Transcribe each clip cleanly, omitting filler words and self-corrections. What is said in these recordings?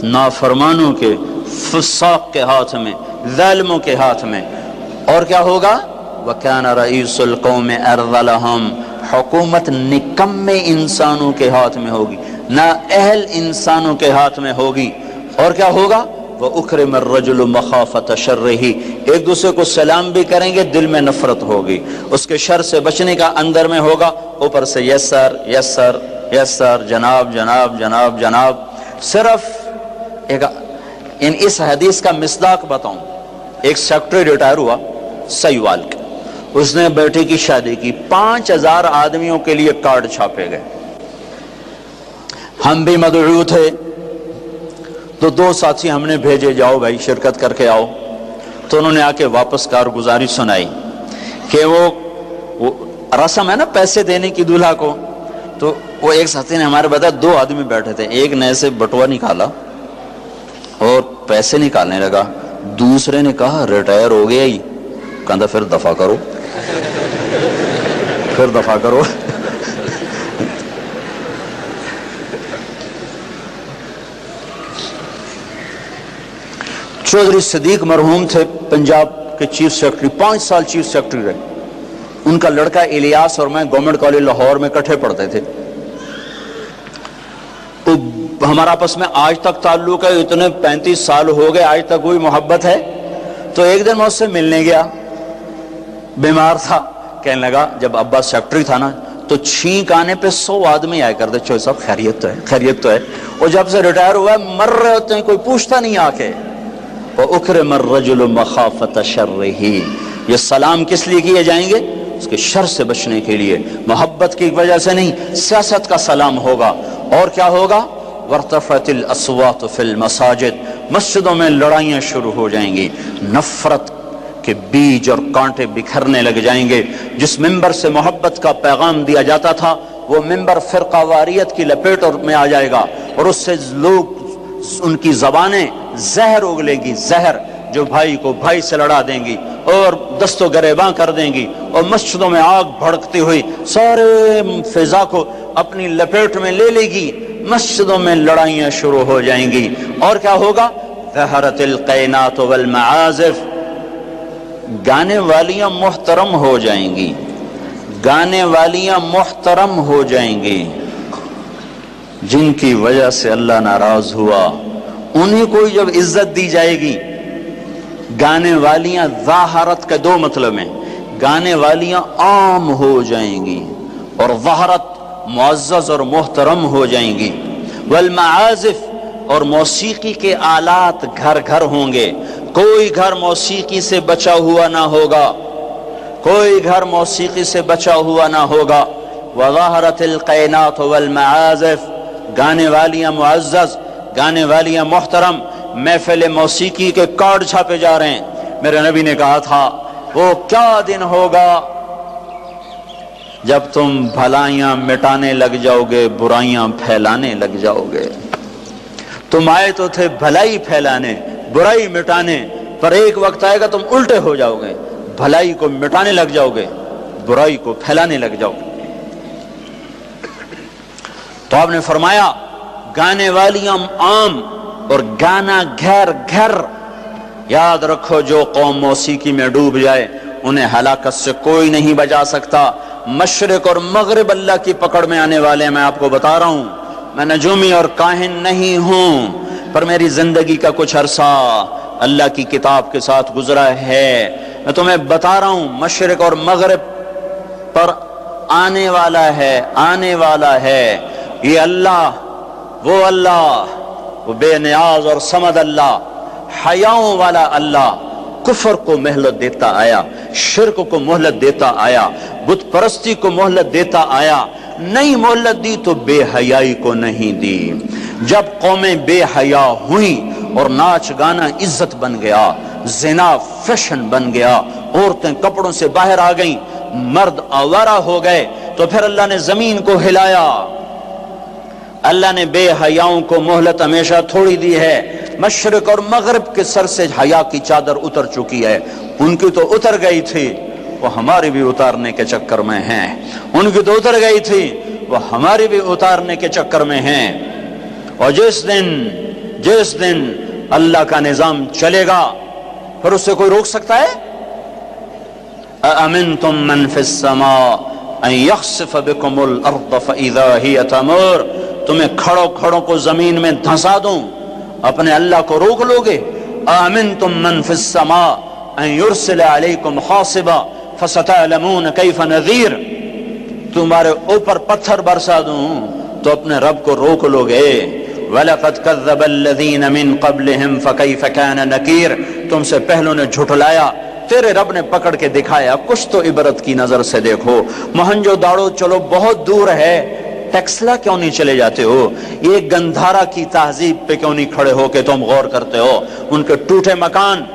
نافرمانوں کے، فساق کے ہاتھ میں، ظالموں کے ہاتھ میں۔ اور کیا ہوگا؟ وَكَانَ رَئِيسُ الْقَوْمِ أَرْذَلَهُمْ، حکومت نکمے انسانوں کے ہاتھ میں ہوگی، نااہل انسانوں کے ہاتھ میں ہوگی۔ اور کیا ہوگا؟ وَأُكْرِمَ الرَّجُلُ مَخَافَةَ شَرِّهِ، ایک دوسرے کو سلام بھی کریں گے، دل میں نفرت ہوگی، اس کے شر سے بچنے کا اندر میں ہوگا، اوپر سے یس سر یس سر یس سر، جناب جناب جناب جناب۔ صرف ایک اس حدیث کا مصداق بتاؤں، ایک سیکٹری ریٹائر ہوا سیوال کے، اس نے بیٹے کی شادی کی، 5000 آدمیوں کے لیے کارڈ چھاپے گئے، ہم بھی مدعو تھے، تو 2 ساتھی ہم نے بھیجے، جاؤ بھائی شرکت کر کے آؤ۔ تو انہوں نے آ کے واپس کارگزاری سنائی کہ وہ رسم ہے نا پیسے دینے کی دولہا کو، تو وہ ایک ساتھی نے ہمارے بتایا 2 آدمی بیٹھے تھے، ایک نے سے بٹوا نکالا اور پیسے نکالنے لگا، دوسرے نے کہا ریٹائر ہو گیا ہی، کہا پھر دفع کرو پھر دفع کرو۔ چودھری صدیق مرحوم تھے پنجاب کے چیف سیکرٹری، 5 سال چیف سیکرٹری رہے، ان کا لڑکا الیاس اور میں گورنمنٹ کالج لاہور میں اکٹھے پڑھتے تھے، ہمارا آپس میں آج تک تعلق ہے، اتنے 35 سال ہو گئے آج تک وہی محبت ہے۔ تو ایک دن میں اس سے ملنے گیا، بیمار تھا، کہنے لگا جب ابا سیکرٹری تھا نا تو چھینک آنے پہ 100 آدمی آئے کرتے، چوہے صاحب خیریت تو ہے خیریت تو ہے، اور جب سے ریٹائر ہوا ہے مر رہے ہوتے ہیں کوئی پوچھتا نہیں آ کے۔ وَأُكْرِمَ الرَّجُلُ مَخَافَةَ شَرِّهِ، یہ سلام کس لیے کیے جائیں گے؟ اس کے شر سے بچنے کے لیے، محبت کی وجہ سے نہیں، سیاست کا سلام ہوگا۔ اور کیا ہوگا؟ وَارْتَفَعَتِ الْأَصْوَاتُ فِي الْمَسَاجِدِ، مسجدوں میں لڑائیاں شروع ہو جائیں گی، نفرت کے بیج اور کانٹے بکھرنے لگ جائیں گے۔ جس ممبر سے محبت کا پیغام دیا جاتا تھا وہ ممبر فرقہ واریت کی لپیٹ میں آ جائے گا، اور اس سے لوگ ان کی زبانیں زہر اگلیں گی، زہر جو بھائی کو بھائی سے لڑا دیں گی اور دست و گریباں کر دیں گی، اور مسجدوں میں آگ بھڑکتی ہوئی سارے فضا کو اپنی لپیٹ میں لے لے گی، مسجدوں میں لڑائیاں شروع ہو جائیں گی۔ اور کیا ہوگا؟ ظہرت القینات والمعازف، گانے والیاں محترم ہو جائیں گی، گانے والیاں محترم ہو جائیں گی، جن کی وجہ سے اللہ ناراض ہوا، انہیں کو جب عزت دی جائے گی۔ گانے والیاں ظاہرت کے 2 مطلب ہیں، گانے والیاں عام ہو جائیں گی اور ظاہرت معزز اور محترم ہو جائیں گی۔ والمعازف، اور موسیقی کے آلات گھر گھر ہوں گے، کوئی گھر موسیقی سے بچا ہوا نہ ہوگا، کوئی گھر موسیقی سے بچا ہوا نہ ہوگا۔ وظہرت القینات والمعازف، گانے والیاں معزز، گانے والیاں محترم، محفل موسیقی کے کارڈ چھاپے جا رہے ہیں۔ میرے نبی نے کہا تھا وہ کیا دن ہوگا جب تم بھلائیاں مٹانے لگ جاؤ گے، برائیاں پھیلانے لگ جاؤ گے۔ تم آئے تو تھے بھلائی پھیلانے، برائی مٹانے، پر ایک وقت آئے گا تم الٹے ہو جاؤ گے، بھلائی کو مٹانے لگ جاؤ گے، برائی کو پھیلانے لگ جاؤ گے۔ تو آپ نے فرمایا گانے والیاں عام اور گانا گھر گھر۔ یاد رکھو جو قوم موسیقی میں ڈوب جائے انہیں ہلاکت سے کوئی نہیں بچا سکتا۔ مشرق اور مغرب اللہ کی پکڑ میں آنے والے ہیں۔ میں آپ کو بتا رہا ہوں، میں نجومی اور کاہن نہیں ہوں، پر میری زندگی کا کچھ عرصہ اللہ کی کتاب کے ساتھ گزرا ہے۔ میں تمہیں بتا رہا ہوں مشرق اور مغرب پر آنے والا ہے، آنے والا ہے یہ اللہ، وہ بے نیاز اور صمد اللہ، حیاؤں والا اللہ، کفر کو مہلت دیتا آیا، شرک کو مہلت دیتا آیا، بت پرستی کو مہلت دیتا آیا۔ نہیں مہلت دی تو بے حیائی کو نہیں دی۔ جب قومیں بے حیا ہوئیں اور ناچ گانا عزت بن گیا، زنا فیشن بن گیا، عورتیں کپڑوں سے باہر آ گئیں، مرد آوارہ ہو گئے، تو پھر اللہ نے زمین کو ہلایا۔ اللہ نے بے حیاؤں کو مہلت ہمیشہ تھوڑی دی ہے۔ مشرق اور مغرب کے سر سے حیا کی چادر اتر چکی ہے، ان کی تو اتر گئی تھی، وہ ہماری بھی اتارنے کے چکر میں ہیں، ان کی تو اتر گئی تھی، وہ ہماری بھی اتارنے کے چکر میں ہیں۔ اور जिस दिन अल्लाह का निजाम चलेगा फिर उससे कोई रोक सकता है? अअमिनतुम मन फिस्समा अन यख्सिफ बिकुमुल अर्द फइज़ा हिय तमुर, तुम्हें खड़ो खड़ो को जमीन में धंसा दूं, अपने अल्लाह को रोक लोगे? अअमिनतुम मन फिस्समा अन युरसिल अलैकुम हासिबा फसतअलमून कैफ नज़ीर, तुम्हारे ऊपर पत्थर बरसा दूं तो अपने रब को रोक लोगे? वलक़द कज़्ज़बल्लज़ीन मिन क़ब्लिहिम फ़कैफ़ कान नकीर, तुमसे पहलों ने झुठलाया, तेरे रब ने पकड़ के दिखाया। कुछ तो इबरत की नजर से देखो। मोहनजोदाड़ो चलो बहुत दूर है, टेक्सला क्यों नहीं चले जाते हो? ये गंधारा की तहजीब पे क्यों नहीं खड़े हो के तुम गौर करते हो? उनके टूटे मकान,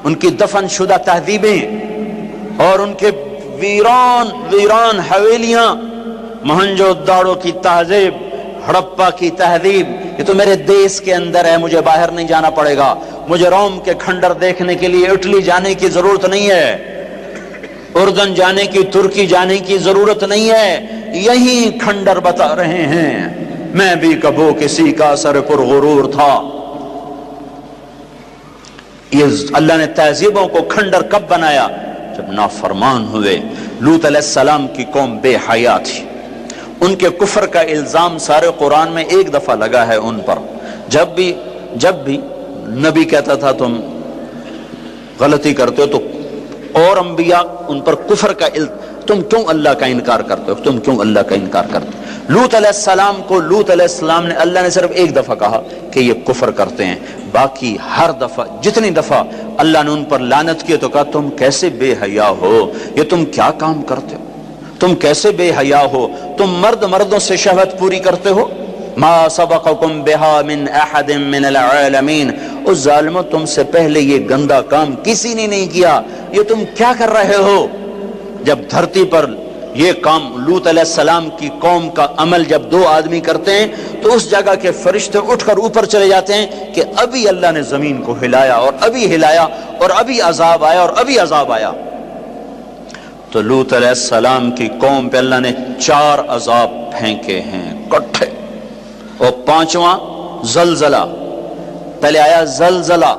उनकी दफन शुदा तहजीबें और उनके वीरान हवेलियां, मोहनजोदाड़ो की तहजीब, हड़प्पा की तहजीब, ये तो मेरे देश के अंदर है, मुझे बाहर नहीं जाना पड़ेगा। मुझे रोम के खंडर देखने के लिए इटली जाने की जरूरत नहीं है, उर्दन जाने की, तुर्की जाने की जरूरत नहीं है, यही खंडर बता रहे हैं। मैं भी कबो किसी का सर पुरगुरूर था। ये अल्लाह ने तहजीबों को खंडर कब बनाया? जब नाफरमान हुए। लूत अलैहिस्सलाम की कौम बेहया थी, उनके कुफर का इल्जाम सारे कुरान में एक दफा लगा है उन पर। जब भी नबी कहता था तुम गलती करते हो, तो और अंबिया उन पर कुफर का तुम क्यों अल्लाह का इनकार करते हो, तुम क्यों अल्लाह का इनकार करते हो? लूत अलैहिस्सलाम को लूत अलैहिस्सलाम ने, अल्लाह ने सिर्फ एक दफा कहा कि ये कुफर करते हैं, बाकी हर दफा जितनी दफा अल्लाह ने उन पर लानत की तो कहा तुम कैसे बेहया हो, ये तुम क्या काम करते हो, तुम कैसे बेहया हो, तुम मर्दों से शहवत पूरी करते हो। मा सबक़कुम बिहा मिन अहदिम मिनल आलमीन, उस जालिमों तुमसे पहले ये गंदा काम किसी ने नहीं किया, ये तुम क्या कर रहे हो? जब धरती पर ये काम लूत अलैहिस्सलाम की कौम का अमल जब दो आदमी करते हैं तो उस जगह के फरिश्ते उठकर ऊपर चले जाते हैं कि अभी अल्लाह ने जमीन को हिलाया और अभी हिलाया और अभी अजाब आया और अभी अजाब आया। तो लूत अलैहिस्सलाम की कौम पे अल्लाह ने 4 अजाब फेंके हैं इकट्ठे, और 5वां जलजला। पहले आया जलजला,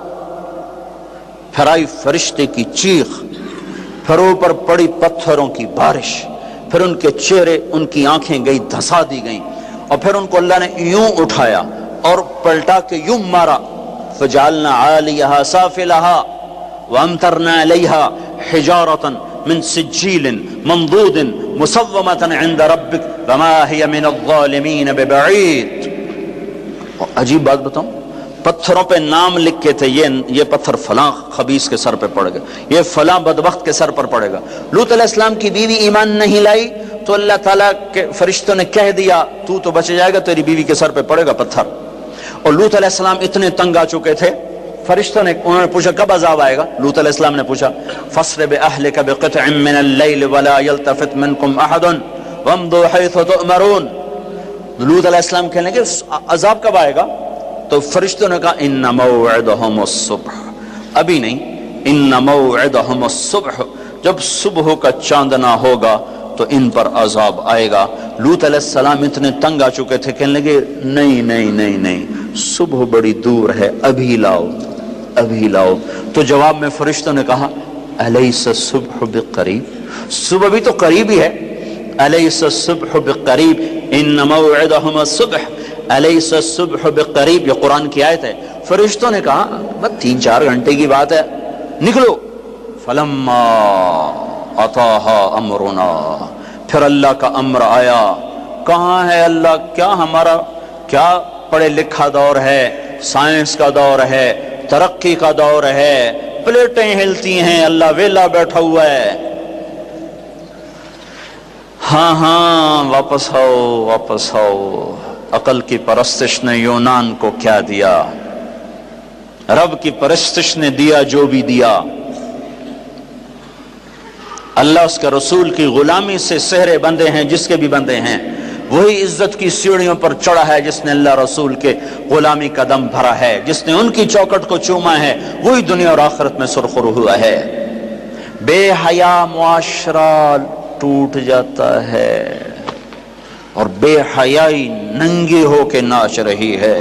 फिर आई फरिश्ते की चीख, फिर ऊपर पड़ी पत्थरों की बारिश, फिर उनके चेहरे, उनकी आंखें गई धंसा दी गई, और फिर उनको अल्लाह ने यूं उठाया और पलटा के यूं मारा। फजालना आलियहा साफिलहा वअमतरना अलैहा हिजारतन मिन सिज्जीलिन मंदूदिन मुसव्वमतन इंद रब्बिक वमा हिय मिनज़्ज़ालिमीन बिबईद। अजीब बात बताऊं, पत्थरों पे नाम लिख के थे, ये पत्थर फलां खबीस के सर पे पड़ गया, ये फलां बदबख्त के सर पर पड़ेगा। लूत अलैहिस्सलाम की बीवी ईमान नहीं लाई तो अल्लाह ताला के फरिश्तों ने कह दिया तू तो बच जाएगा, तेरी बीवी के सर पे पड़ेगा पत्थर। और लूत अलैहिस्सलाम इतने तंग आ चुके थे, फरिश्तों ने, उन्होंने पूछा कब अजाब आएगा? लूत अलैहिस्सलाम ने पूछा फस्र बिअहलिका बिक़ित्अम मिनल लैल वला यल्तफित मिनकुम अहदुन वम्दू हैथु तुअमरून। लूत अलैहिस्सलाम कहने लगे अजाब कब आएगा? तो फरिश्तों ने कहा इन्ना मौइदहुमुस्सुब्ह, अभी नहीं, इन्ना मौइदहुमुस्सुब्ह, जब सुबह का चांदना होगा तो इन पर अजाब आएगा। लूत अलैहिस्सलाम इतने तंग आ चुके थे, कहने लगे नहीं नहीं नहीं नहीं, सुबह बड़ी दूर है, अभी लाओ अभी लाओ। तो जवाब में फरिश्तों ने कहा अलैसा सुब्ह बिक़रीब, सुबह भी तो करीब ही है। अलैसा सुब्ह बिक़रीब इन्ना मौइदहुमुस्सुब्ह अलैसा सुब्ह बिक़रीब, ये कुरान की आयत है। फरिश्तों ने कहा बस 3-4 घंटे की बात है, निकलो। फलम्मा अताहा अमरुना, फिर अल्लाह का अम्र आया। कहाँ है अल्लाह? क्या हमारा क्या पढ़े लिखा दौर है, साइंस का दौर है, तरक्की का दौर है, प्लेटें हिलती हैं, अल्लाह वेला बैठा हुआ है। हाँ वापस आओ। अकल की परस्तिश ने यूनान को क्या दिया? रब की परस्तिश ने दिया जो भी दिया। अल्लाह उसके रसूल की गुलामी से सेहरे बंधे हैं, जिसके भी बंधे हैं। वही इज्जत की सीढ़ियों पर चढ़ा है जिसने अल्लाह रसूल के गुलामी कदम भरा है, जिसने उनकी चौखट को चूमा है, वही दुनिया और आखिरत में सुरखरू हुआ है। बेहया मुआशरा टूट जाता है और बेहयाई नंगी होके नाच रही है।